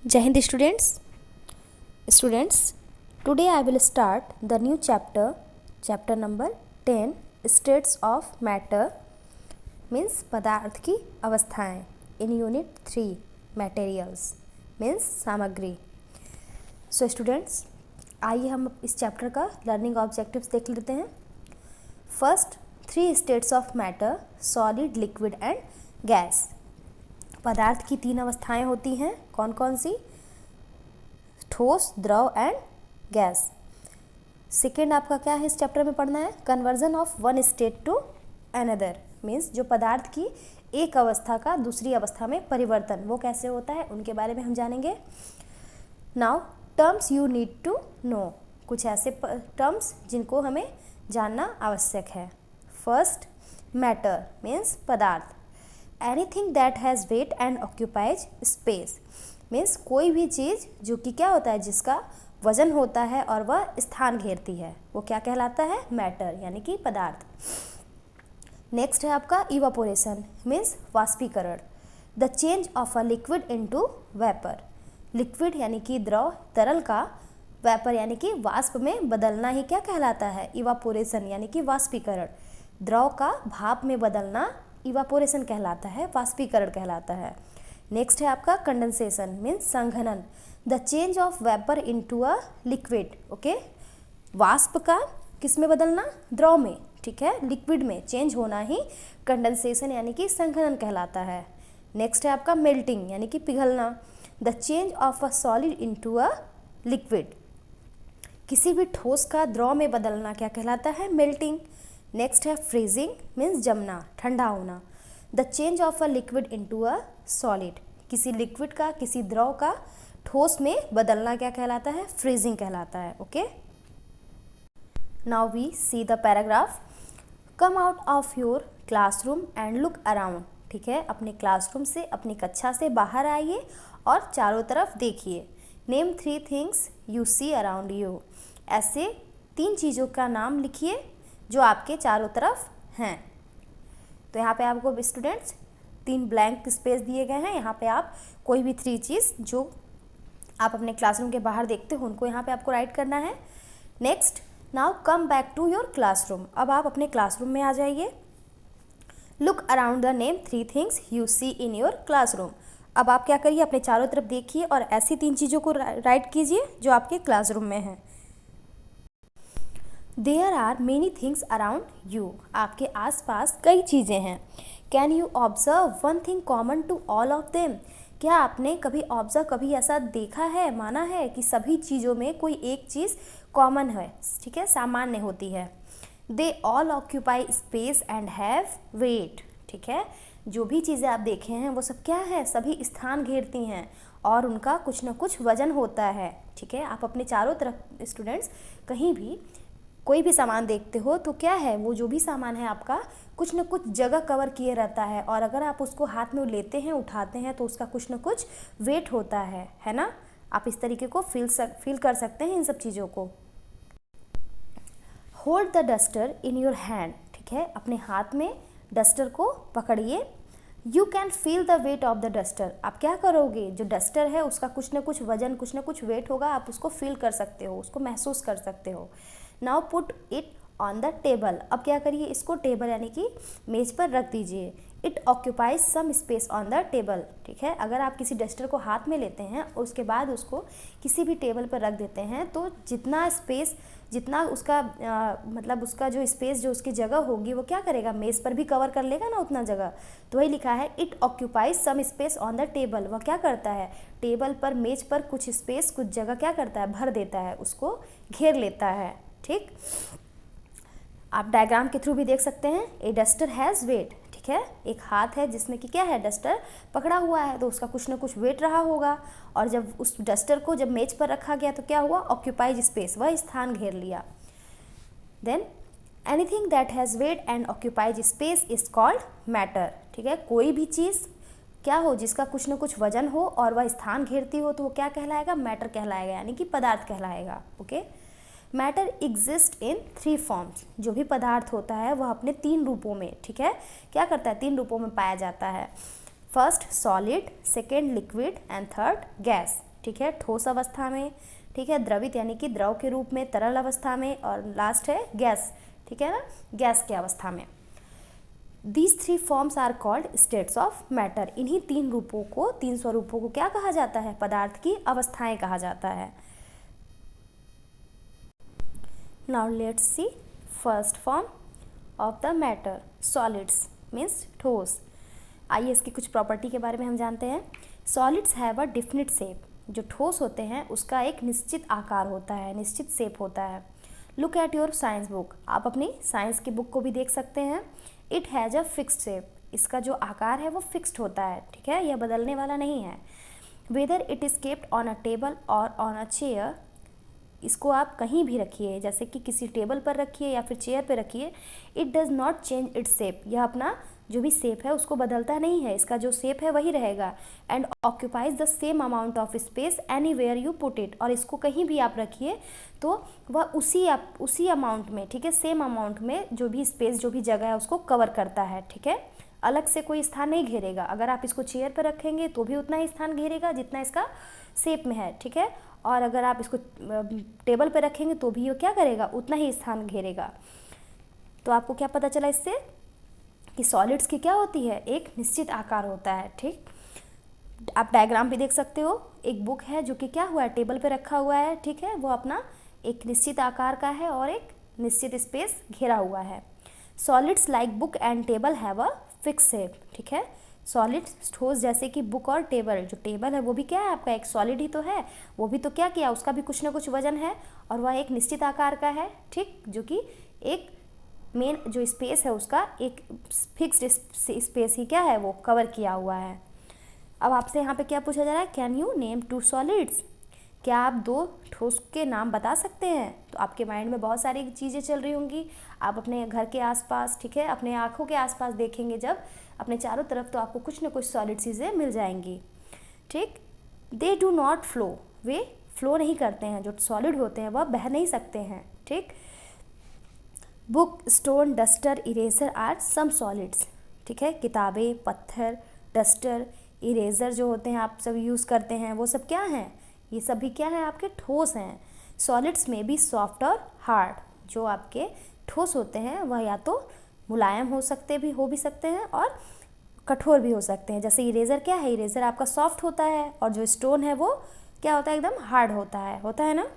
जय Hind students today I will start the new chapter number 10 states of matter means पदार्थ की अवस्थाएं in unit 3 materials means सामग्री। So students आइए हम इस चैप्टर का लर्निंग ऑब्जेक्टिव्स देख लेते हैं। First 3 states of matter solid liquid and gas. पदार्थ की 3 अवस्थाएं होती हैं, कौन कौन सी? ठोस, द्रव एंड गैस। सेकेंड आपका क्या है इस चैप्टर में पढ़ना है? Conversion of one state to another means जो पदार्थ की एक अवस्था का दूसरी अवस्था में परिवर्तन, वो कैसे होता है उनके बारे में हम जानेंगे। Now terms you need to know, कुछ ऐसे टर्म्स जिनको हमें जानना आवश्यक है। फर्स्ट मैटर मीन्स पदार्थ। Anything that has weight and occupies space means कोई भी चीज़ जो कि क्या होता है, जिसका वजन होता है और वह स्थान घेरती है, वो क्या कहलाता है? मैटर यानी कि पदार्थ। नेक्स्ट है आपका इवापोरेशन मीन्स वाष्पीकरण। The change of a liquid into vapour. Liquid यानी कि द्रव, तरल का वेपर यानी कि वाष्प में बदलना ही क्या कहलाता है? इवापोरेशन यानी कि वाष्पीकरण। द्रव का भाप में बदलना इवापोरेशन कहलाता है, वाष्पीकरण कहलाता है। नेक्स्ट है आपका कंडेंसेशन मीन्स संघनन। The change of vapour into a liquid. Okay, वाष्प का किस में बदलना? द्रव में, ठीक है, लिक्विड में चेंज होना ही कंडेंसेशन यानी कि संघनन कहलाता है। नेक्स्ट है आपका मेल्टिंग यानी कि पिघलना। The change of a solid into a liquid. किसी भी ठोस का द्रव में बदलना क्या कहलाता है? मेल्टिंग। नेक्स्ट है फ्रीजिंग मीन्स जमना, ठंडा होना। The change of a liquid into a solid. किसी लिक्विड का, किसी द्रव का ठोस में बदलना क्या कहलाता है? फ्रीजिंग कहलाता है। Okay, now we see the paragraph. Come out of your classroom and look around. ठीक है, अपने क्लासरूम से, अपनी कक्षा से बाहर आइए और चारों तरफ देखिए। Name 3 things you see around you. ऐसे 3 चीज़ों का नाम लिखिए जो आपके चारों तरफ हैं। तो यहाँ पे आपको स्टूडेंट्स 3 ब्लैंक स्पेस दिए गए हैं। यहाँ पे आप कोई भी 3 चीज़ जो आप अपने क्लासरूम के बाहर देखते हो उनको यहाँ पे आपको राइट करना है। Next, now come back to your classroom. अब आप अपने क्लासरूम में आ जाइए। Look around the name 3 things you see in your classroom. अब आप क्या करिए, अपने चारों तरफ देखिए और ऐसी 3 चीज़ों को राइट कीजिए जो आपके क्लासरूम में हैं। There are many things around you. आपके आसपास कई चीज़ें हैं। Can you observe one thing common to all of them. क्या आपने कभी ऐसा देखा है, माना है कि सभी चीज़ों में कोई एक चीज़ कॉमन है, ठीक है, सामान्य होती है। They all occupy space and have weight. ठीक है, जो भी चीज़ें आप देखे हैं वो सब क्या है? सभी स्थान घेरती हैं और उनका कुछ न कुछ वजन होता है। ठीक है, आप अपने चारों तरफ स्टूडेंट्स कहीं भी कोई भी सामान देखते हो तो क्या है, वो जो भी सामान है आपका कुछ न कुछ जगह कवर किए रहता है, और अगर आप उसको हाथ में लेते हैं, उठाते हैं, तो उसका कुछ न कुछ वेट होता है ना। आप इस तरीके को फील कर सकते हैं इन सब चीज़ों को। Hold the duster in your hand. ठीक है, अपने हाथ में डस्टर को पकड़िए। You can feel the weight of the duster. आप क्या करोगे, जो डस्टर है उसका कुछ न कुछ वजन, कुछ न कुछ वेट होगा, आप उसको फील कर सकते हो, उसको महसूस कर सकते हो। Now put it on the table. अब क्या करिए, इसको टेबल यानी कि मेज पर रख दीजिए। It occupies some space on the table. ठीक है, अगर आप किसी डस्टर को हाथ में लेते हैं और उसके बाद उसको किसी भी टेबल पर रख देते हैं, तो जितना उसका मतलब उसका जो स्पेस, जो उसकी जगह होगी, वो क्या करेगा, मेज पर भी कवर कर लेगा ना उतना जगह। तो वही लिखा है, it occupies some space on the table. वह क्या करता है, टेबल पर, मेज पर कुछ स्पेस, कुछ जगह क्या करता है, भर देता है, उसको घेर लेता है। ठीक, आप डायग्राम के थ्रू भी देख सकते हैं। ए डस्टर हैज़ वेट। ठीक है, एक हाथ है जिसमें कि क्या है, डस्टर पकड़ा हुआ है, तो उसका कुछ ना कुछ वेट रहा होगा, और जब उस डस्टर को जब मेज पर रखा गया तो क्या हुआ, ऑक्यूपाइज स्पेस, वह स्थान घेर लिया। Than anything that has weight and occupies space is called matter. ठीक है, कोई भी चीज़ क्या हो जिसका कुछ न कुछ वजन हो और वह स्थान घेरती हो, तो वो क्या कहलाएगा, मैटर कहलाएगा, यानी कि पदार्थ कहलाएगा। Okay, matter exist in 3 forms. जो भी पदार्थ होता है वह अपने 3 रूपों में, ठीक है, क्या करता है, 3 रूपों में पाया जाता है। First solid, second liquid and third gas. ठीक है, ठोस अवस्था में, ठीक है, द्रवित यानी कि द्रव के रूप में, तरल अवस्था में, और लास्ट है गैस, ठीक है ना, गैस की अवस्था में। These 3 forms are called states of matter। इन्हीं 3 रूपों को, 3 स्वरूपों को क्या कहा जाता है? पदार्थ की अवस्थाएं कहा जाता है। Now let's see first form of the matter, solids means ठोस। आइए इसकी कुछ प्रॉपर्टी के बारे में हम जानते हैं। Solids have a definite shape। जो ठोस होते हैं उसका एक निश्चित आकार होता है, निश्चित शेप होता है। Look at your science book. आप अपनी साइंस की बुक को भी देख सकते हैं। It has a fixed shape. इसका जो आकार है वो फिक्स्ड होता है, ठीक है, यह बदलने वाला नहीं है। Whether it is kept on a table और ऑन अ चेयर। इसको आप कहीं भी रखिए, जैसे कि किसी टेबल पर रखिए या फिर चेयर पर रखिए, it does not change its shape. यह अपना जो भी शेप है उसको बदलता नहीं है, इसका जो शेप है वही रहेगा। And occupies the same amount of space anywhere you put it. और इसको कहीं भी आप रखिए तो वह उसी अमाउंट में, ठीक है, सेम अमाउंट में जो भी स्पेस, जो भी जगह है उसको कवर करता है, ठीक है, अलग से कोई स्थान नहीं घेरेगा। अगर आप इसको चेयर पर रखेंगे तो भी उतना ही स्थान घेरेगा जितना इसका शेप में है, ठीक है, और अगर आप इसको टेबल पर रखेंगे तो भी ये क्या करेगा, उतना ही स्थान घेरेगा। तो आपको क्या पता चला इससे कि सॉलिड्स की क्या होती है, एक निश्चित आकार होता है, ठीक। आप डायग्राम भी देख सकते हो। एक बुक है जो कि क्या हुआ है, टेबल पे रखा हुआ है, ठीक है, वो अपना एक निश्चित आकार का है और एक निश्चित स्पेस घेरा हुआ है। Solids like book and table have a fix shape, ठीक है। सॉलिड्स ठोस जैसे कि बुक और टेबल, जो टेबल है वो भी क्या है आपका एक सॉलिड ही तो है, वो भी तो क्या किया, उसका भी कुछ ना कुछ वजन है और वह एक निश्चित आकार का है, ठीक, जो कि एक मेन जो स्पेस है उसका एक फिक्स्ड स्पेस ही क्या है वो कवर किया हुआ है। अब आपसे यहाँ पे क्या पूछा जा रहा है, कैन यू नेम 2 सॉलिड्स। क्या आप 2 ठोस के नाम बता सकते हैं। तो आपके माइंड में बहुत सारी चीज़ें चल रही होंगी, आप अपने घर के आसपास, ठीक है, अपने आँखों के आसपास देखेंगे जब अपने चारों तरफ, तो आपको कुछ ना कुछ सॉलिड चीज़ें मिल जाएंगी, ठीक। They do not flow. Way flow नहीं करते हैं, जो सॉलिड होते हैं वह बह नहीं सकते हैं, ठीक। Book, stone, duster, eraser are some solids, ठीक है, किताबें, पत्थर, डस्टर, इरेजर जो होते हैं आप सब यूज़ करते हैं, वो सब क्या हैं, ये सभी क्या हैं, आपके ठोस हैं। सॉलिड्स में भी सॉफ्ट और हार्ड। जो आपके ठोस होते हैं वह या तो मुलायम हो भी सकते हैं और कठोर भी हो सकते हैं। जैसे इरेजर क्या है, इरेजर आपका सॉफ्ट होता है और जो स्टोन है वो क्या होता है, एकदम हार्ड होता है ना।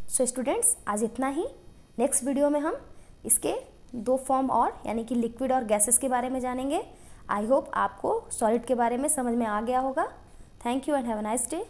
सो स्टूडेंट्स, आज इतना ही। नेक्स्ट वीडियो में हम इसके 2 फॉर्म और यानी कि लिक्विड और गैसेस के बारे में जानेंगे। आई होप आपको सॉलिड के बारे में समझ में आ गया होगा। Thank you and have a nice day.